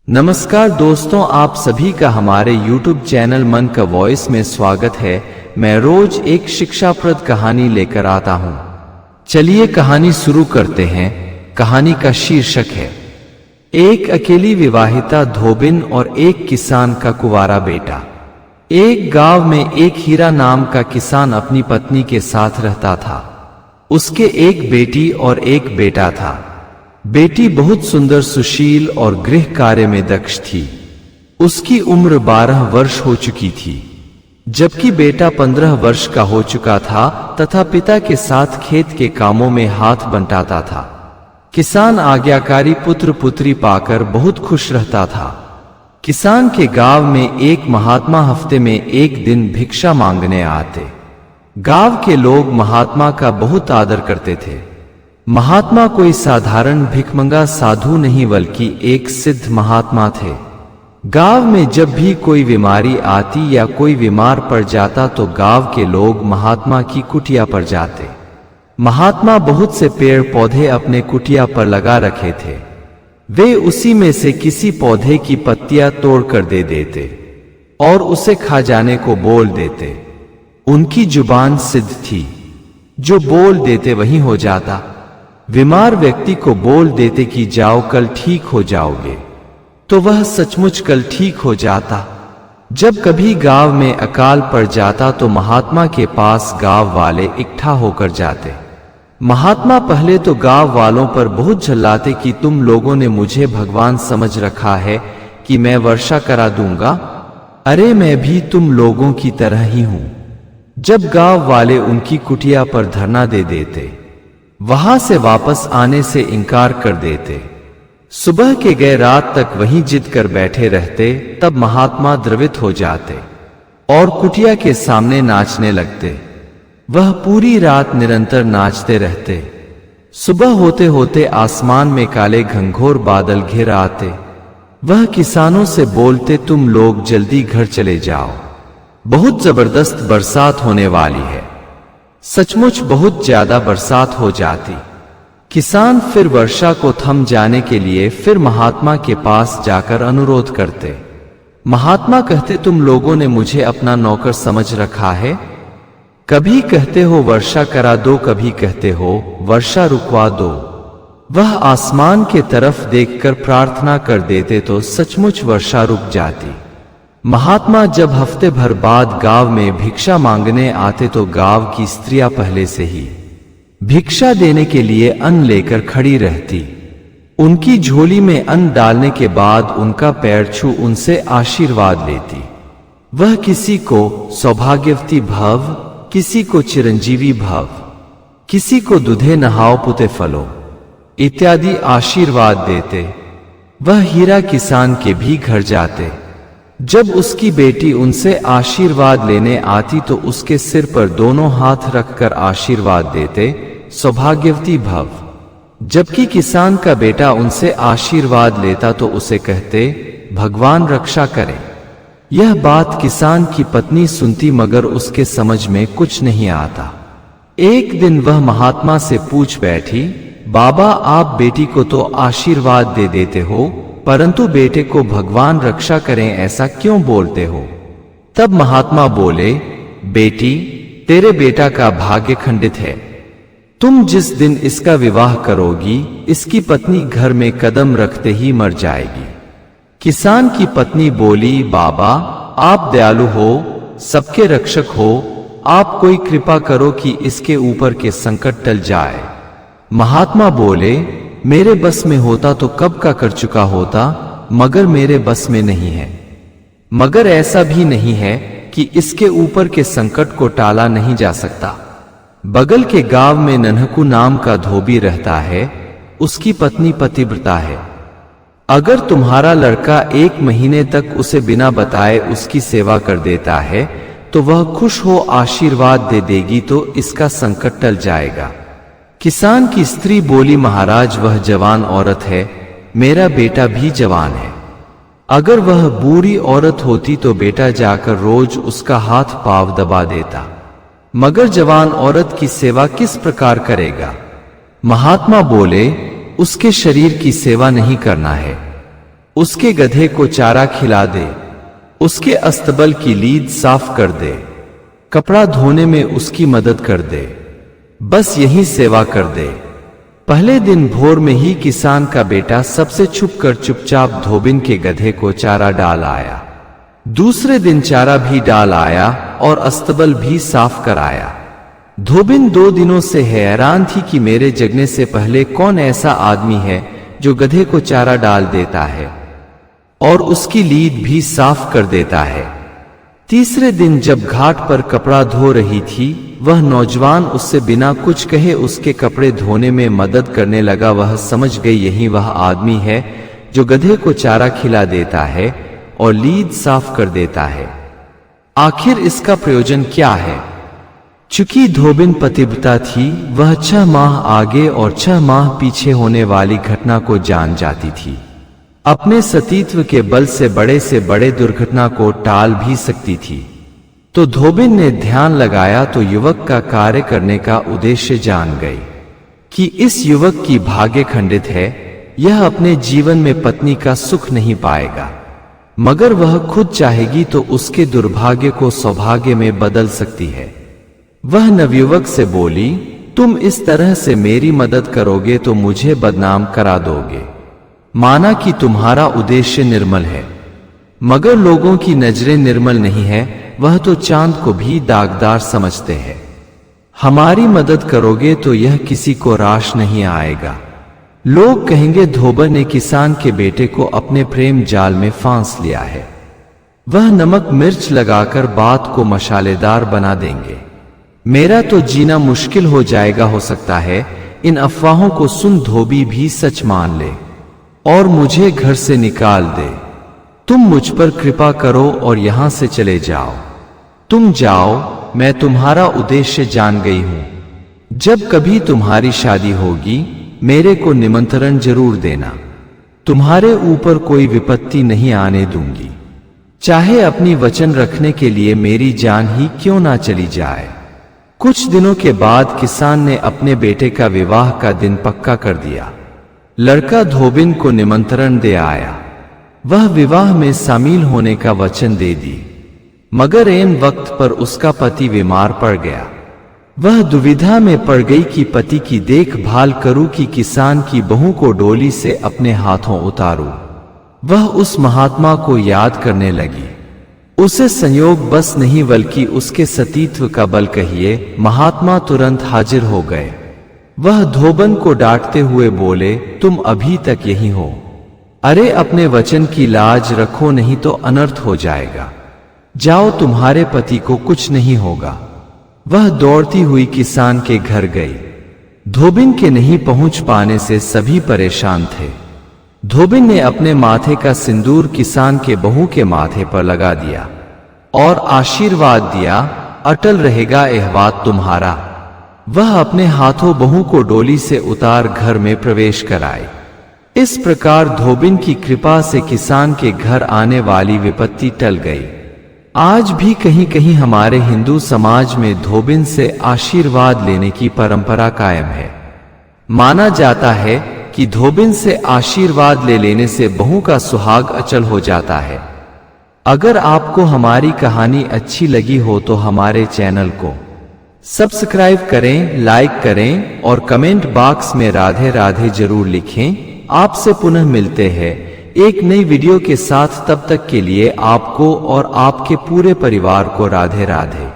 नमस्कार दोस्तों, आप सभी का हमारे YouTube चैनल मन का वॉइस में स्वागत है। मैं रोज एक शिक्षाप्रद कहानी लेकर आता हूं। चलिए कहानी शुरू करते हैं। कहानी का शीर्षक है एक अकेली विवाहिता धोबिन और एक किसान का कुंवारा बेटा। एक गांव में एक हीरा नाम का किसान अपनी पत्नी के साथ रहता था। उसके एक बेटी और एक बेटा था। बेटी बहुत सुंदर, सुशील और गृह कार्य में दक्ष थी। उसकी उम्र 12 वर्ष हो चुकी थी, जबकि बेटा 15 वर्ष का हो चुका था तथा पिता के साथ खेत के कामों में हाथ बंटाता था। किसान आज्ञाकारी पुत्र पुत्री पाकर बहुत खुश रहता था। किसान के गांव में एक महात्मा हफ्ते में एक दिन भिक्षा मांगने आते। गांव के लोग महात्मा का बहुत आदर करते थे। महात्मा कोई साधारण भिखमंगा साधु नहीं बल्कि एक सिद्ध महात्मा थे। गांव में जब भी कोई बीमारी आती या कोई बीमार पड़ जाता तो गांव के लोग महात्मा की कुटिया पर जाते। महात्मा बहुत से पेड़ पौधे अपने कुटिया पर लगा रखे थे। वे उसी में से किसी पौधे की पत्तियां तोड़कर दे देते और उसे खा जाने को बोल देते। उनकी जुबान सिद्ध थी, जो बोल देते वही हो जाता। बीमार व्यक्ति को बोल देते कि जाओ कल ठीक हो जाओगे, तो वह सचमुच कल ठीक हो जाता। जब कभी गांव में अकाल पड़ जाता तो महात्मा के पास गांव वाले इकट्ठा होकर जाते। महात्मा पहले तो गांव वालों पर बहुत झल्लाते कि तुम लोगों ने मुझे भगवान समझ रखा है कि मैं वर्षा करा दूंगा। अरे मैं भी तुम लोगों की तरह ही हूं। जब गांव वाले उनकी कुटिया पर धरना दे देते, वहां से वापस आने से इनकार कर देते, सुबह के गए रात तक वहीं जिद कर बैठे रहते, तब महात्मा द्रवित हो जाते और कुटिया के सामने नाचने लगते। वह पूरी रात निरंतर नाचते रहते। सुबह होते होते आसमान में काले घंघोर बादल घिर आते। वह किसानों से बोलते, तुम लोग जल्दी घर चले जाओ, बहुत जबरदस्त बरसात होने वाली है। सचमुच बहुत ज्यादा बरसात हो जाती। किसान फिर वर्षा को थम जाने के लिए फिर महात्मा के पास जाकर अनुरोध करते। महात्मा कहते, तुम लोगों ने मुझे अपना नौकर समझ रखा है। कभी कहते हो वर्षा करा दो, कभी कहते हो वर्षा रुकवा दो। वह आसमान के तरफ देखकर प्रार्थना कर देते तो सचमुच वर्षा रुक जाती। महात्मा जब हफ्ते भर बाद गांव में भिक्षा मांगने आते तो गांव की स्त्रियां पहले से ही भिक्षा देने के लिए अन्न लेकर खड़ी रहती। उनकी झोली में अन्न डालने के बाद उनका पैर छू उनसे आशीर्वाद लेती। वह किसी को सौभाग्यवती भव, किसी को चिरंजीवी भव, किसी को दुधे नहाओ पुते फलो इत्यादि आशीर्वाद देते। वह हीरा किसान के भी घर जाते। जब उसकी बेटी उनसे आशीर्वाद लेने आती तो उसके सिर पर दोनों हाथ रखकर आशीर्वाद देते, सौभाग्यवती भव। जबकि किसान का बेटा उनसे आशीर्वाद लेता तो उसे कहते, भगवान रक्षा करे। यह बात किसान की पत्नी सुनती मगर उसके समझ में कुछ नहीं आता। एक दिन वह महात्मा से पूछ बैठी, बाबा आप बेटी को तो आशीर्वाद दे देते हो, परंतु बेटे को भगवान रक्षा करें ऐसा क्यों बोलते हो? तब महात्मा बोले, बेटी तेरे बेटा का भाग्य खंडित है। तुम जिस दिन इसका विवाह करोगी, इसकी पत्नी घर में कदम रखते ही मर जाएगी। किसान की पत्नी बोली, बाबा आप दयालु हो, सबके रक्षक हो, आप कोई कृपा करो कि इसके ऊपर के संकट टल जाए। महात्मा बोले, मेरे बस में होता तो कब का कर चुका होता, मगर मेरे बस में नहीं है। मगर ऐसा भी नहीं है कि इसके ऊपर के संकट को टाला नहीं जा सकता। बगल के गांव में नन्हकू नाम का धोबी रहता है। उसकी पत्नी पतिव्रता है। अगर तुम्हारा लड़का 1 महीने तक उसे बिना बताए उसकी सेवा कर देता है तो वह खुश हो आशीर्वाद दे देगी तो इसका संकट टल जाएगा। किसान की स्त्री बोली, महाराज वह जवान औरत है, मेरा बेटा भी जवान है। अगर वह बूढ़ी औरत होती तो बेटा जाकर रोज उसका हाथ पांव दबा देता, मगर जवान औरत की सेवा किस प्रकार करेगा? महात्मा बोले, उसके शरीर की सेवा नहीं करना है, उसके गधे को चारा खिला दे, उसके अस्तबल की लीद साफ कर दे, कपड़ा धोने में उसकी मदद कर दे, बस यही सेवा कर दे। पहले दिन भोर में ही किसान का बेटा सबसे छुपकर चुपचाप धोबिन के गधे को चारा डाल आया। दूसरे दिन चारा भी डाल आया और अस्तबल भी साफ कर आया। धोबिन 2 दिनों से हैरान थी कि मेरे जगने से पहले कौन ऐसा आदमी है जो गधे को चारा डाल देता है और उसकी लीद भी साफ कर देता है। तीसरे दिन जब घाट पर कपड़ा धो रही थी, वह नौजवान उससे बिना कुछ कहे उसके कपड़े धोने में मदद करने लगा। वह समझ गई यही वह आदमी है जो गधे को चारा खिला देता है और लीद साफ कर देता है। आखिर इसका प्रयोजन क्या है? चूंकि धोबिन पतिव्रता थी, वह 6 माह आगे और 6 माह पीछे होने वाली घटना को जान जाती थी। अपने सतीत्व के बल से बड़े दुर्घटना को टाल भी सकती थी। तो धोबिन ने ध्यान लगाया तो युवक का कार्य करने का उद्देश्य जान गई कि इस युवक की भाग्य खंडित है। यह अपने जीवन में पत्नी का सुख नहीं पाएगा, मगर वह खुद चाहेगी तो उसके दुर्भाग्य को सौभाग्य में बदल सकती है। वह नवयुवक से बोली, तुम इस तरह से मेरी मदद करोगे तो मुझे बदनाम करा दोगे। माना कि तुम्हारा उद्देश्य निर्मल है, मगर लोगों की नजरें निर्मल नहीं है। वह तो चांद को भी दागदार समझते हैं। हमारी मदद करोगे तो यह किसी को राश नहीं आएगा। लोग कहेंगे धोबन ने किसान के बेटे को अपने प्रेम जाल में फांस लिया है। वह नमक मिर्च लगाकर बात को मसालेदार बना देंगे। मेरा तो जीना मुश्किल हो जाएगा। हो सकता है इन अफवाहों को सुन धोबी भी सच मान ले और मुझे घर से निकाल दे। तुम मुझ पर कृपा करो और यहां से चले जाओ। तुम जाओ, मैं तुम्हारा उद्देश्य जान गई हूं। जब कभी तुम्हारी शादी होगी, मेरे को निमंत्रण जरूर देना। तुम्हारे ऊपर कोई विपत्ति नहीं आने दूंगी, चाहे अपनी वचन रखने के लिए मेरी जान ही क्यों ना चली जाए। कुछ दिनों के बाद किसान ने अपने बेटे का विवाह का दिन पक्का कर दिया। लड़का धोबिन को निमंत्रण दे आया। वह विवाह में शामिल होने का वचन दे दी, मगर ऐन वक्त पर उसका पति बीमार पड़ गया। वह दुविधा में पड़ गई कि पति की देखभाल करूं कि किसान की बहू को डोली से अपने हाथों उतारूं। वह उस महात्मा को याद करने लगी। उसे संयोग बस नहीं बल्कि उसके सतीत्व का बल कहिए। महात्मा तुरंत हाजिर हो गए। वह धोबन को डांटते हुए बोले, तुम अभी तक यही हो। अरे अपने वचन की लाज रखो, नहीं तो अनर्थ हो जाएगा। जाओ, तुम्हारे पति को कुछ नहीं होगा। वह दौड़ती हुई किसान के घर गई। धोबिन के नहीं पहुंच पाने से सभी परेशान थे। धोबिन ने अपने माथे का सिंदूर किसान के बहू के माथे पर लगा दिया और आशीर्वाद दिया, अटल रहेगा यह बात तुम्हारा। वह अपने हाथों बहू को डोली से उतार घर में प्रवेश कराए। इस प्रकार धोबिन की कृपा से किसान के घर आने वाली विपत्ति टल गई। आज भी कहीं कहीं हमारे हिंदू समाज में धोबिन से आशीर्वाद लेने की परंपरा कायम है। माना जाता है कि धोबिन से आशीर्वाद ले लेने से बहू का सुहाग अचल हो जाता है। अगर आपको हमारी कहानी अच्छी लगी हो तो हमारे चैनल को सब्सक्राइब करें, लाइक करें और कमेंट बॉक्स में राधे राधे जरूर लिखें। आपसे पुनः मिलते हैं एक नई वीडियो के साथ। तब तक के लिए आपको और आपके पूरे परिवार को राधे राधे।